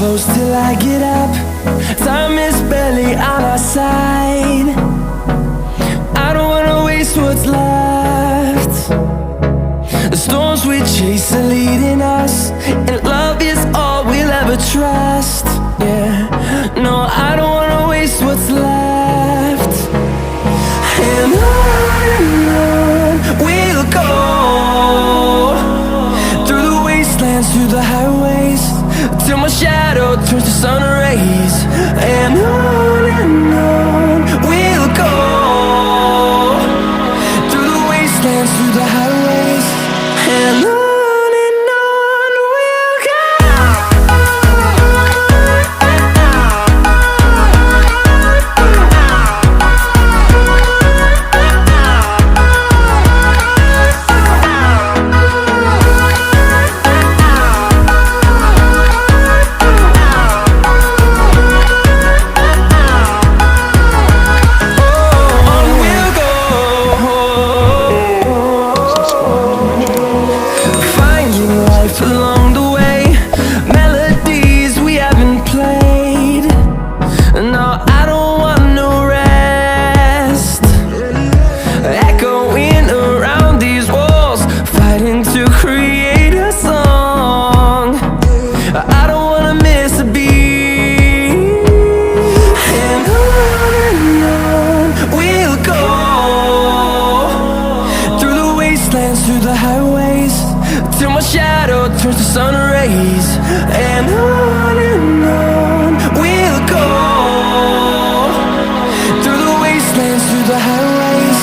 close till I get up. Time is barely on our side. I don't wanna waste what's left. The storms we chase are leading us, and love is all we'll ever trust. Yeah, no, I don't wanna waste what's left. And on we'll go, through the wastelands, through the highways, till my shadow turns to sun rays. And on we'll go, through the wastelands, through the highways, and on we'll go. Along the way, melodies we haven't played. No, I don't want no rest. Echoing around these walls, fighting to create a song. I don't wanna miss a beat. And on we'll go, through the wastelands, through the highways, till my shadow turns to sun rays. And on we'll go, through the wastelands, through the highways,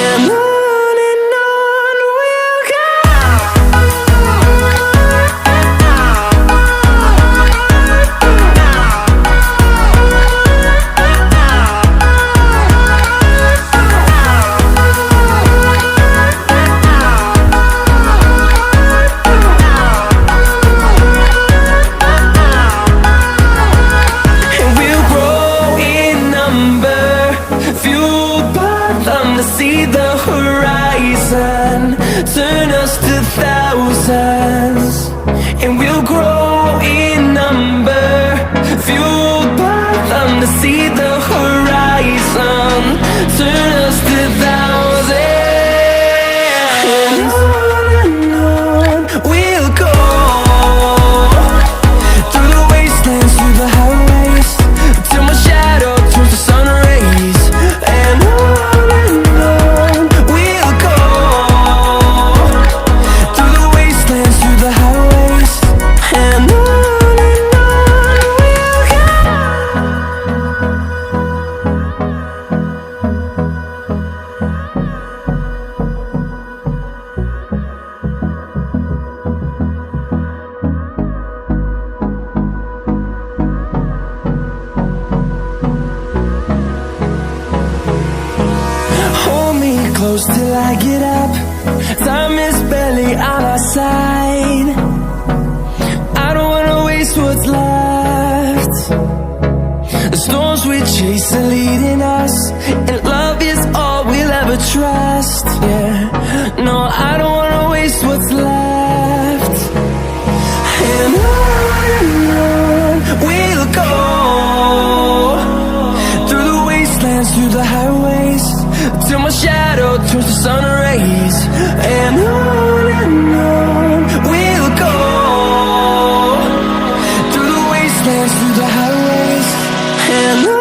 and on we'll go. See the horizon, turn us to thousands, and we'll grow in number, fueled by them. To see the horizon, turn us to thousands, and on we'll go, through the wastelands, through the highways, till my shadow turns to sun rays. And close till I get up. Time is barely on our side. I don't wanna waste what's left. The storms we chase are leading us, and love is all we'll ever trust. Yeah, no, I don't wanna waste what's left. And on we'll go, through the wastelands, through the highways, till my shadow turns to sun rays. And on we'll go, through the wastelands, through the highways, and on.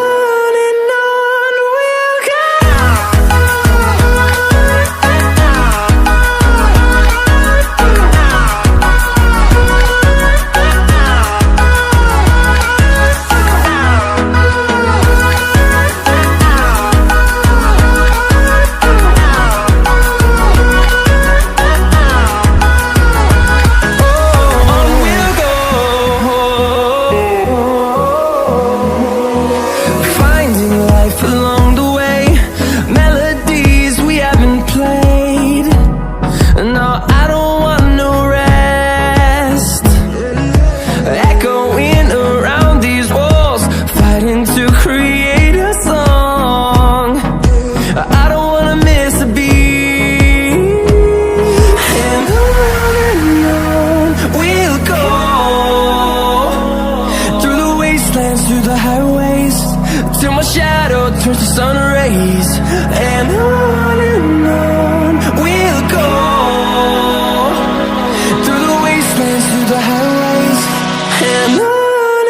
towards the sun rays, and on we'll go, through the wastelands, through the highways, and on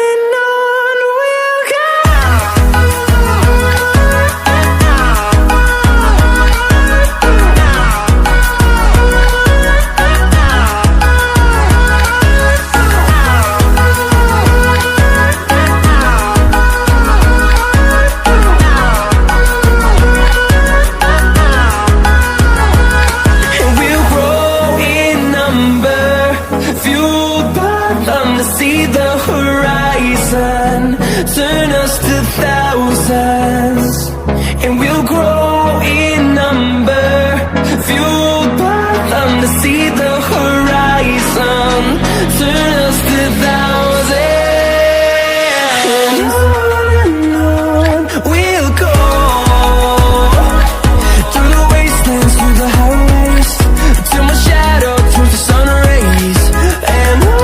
we'll go. See the horizon, turn us to thousands, and we'll grow in number, fueled by them to see the horizon, turn us to thousands, and on we'll go, through the wastelands, through the highways, till my shadow turns to sun rays, and on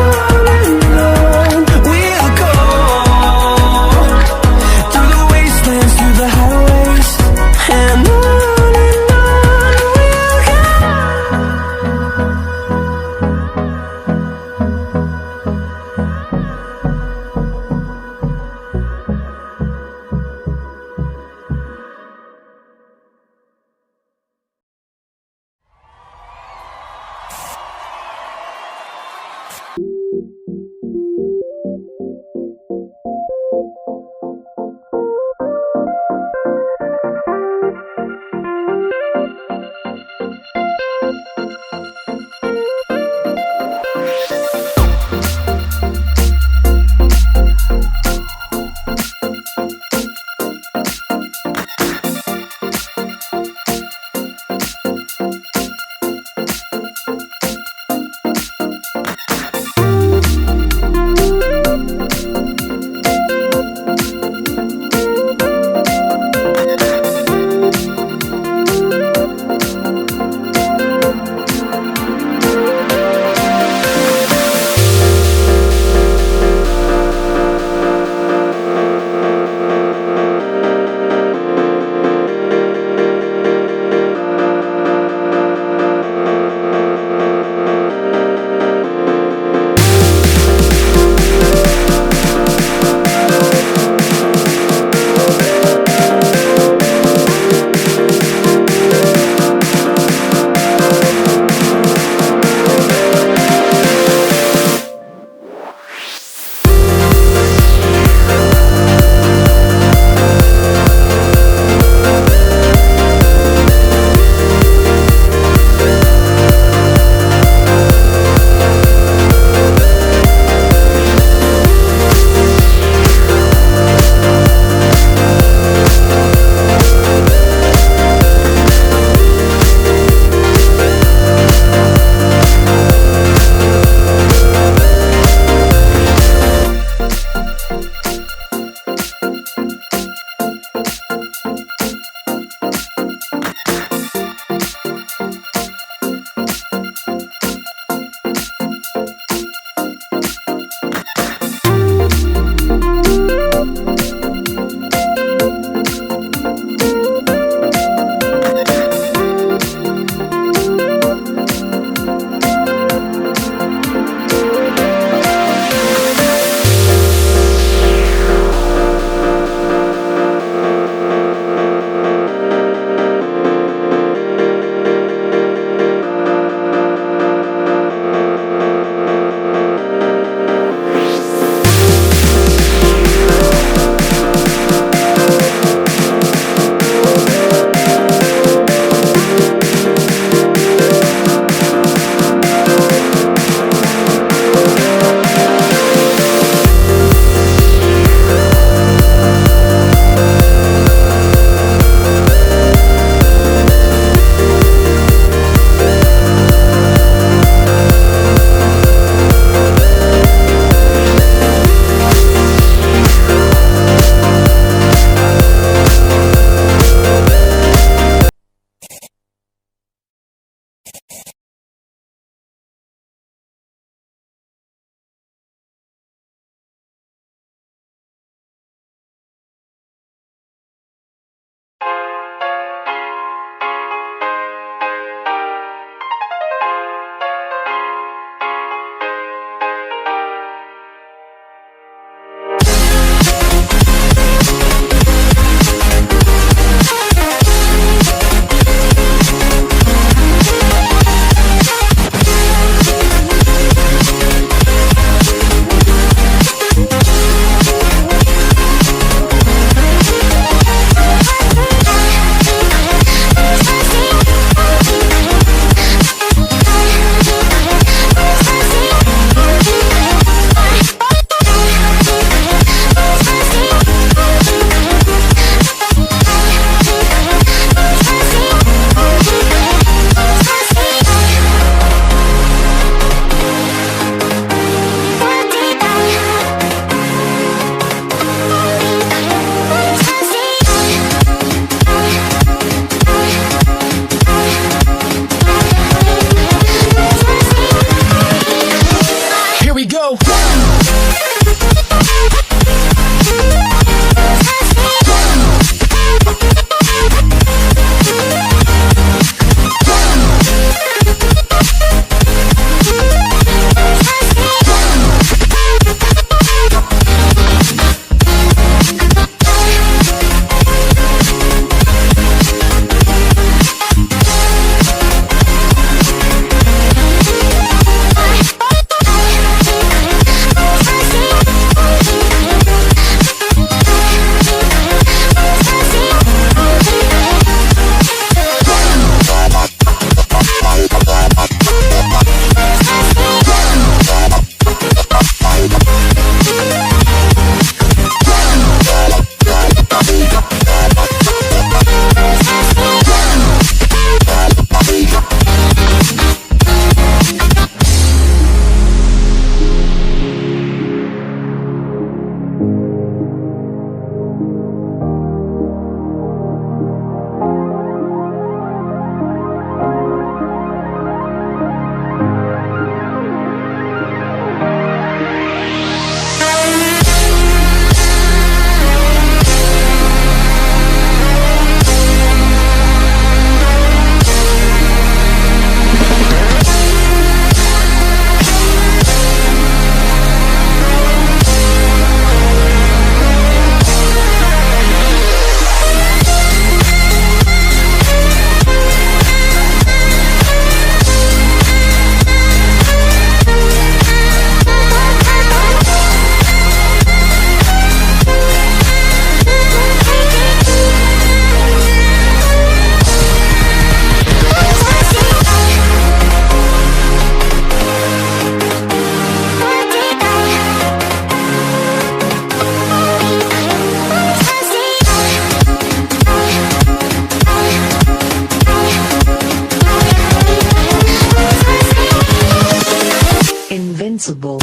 invincible.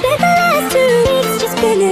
Spent the last 2 weeks just spinning.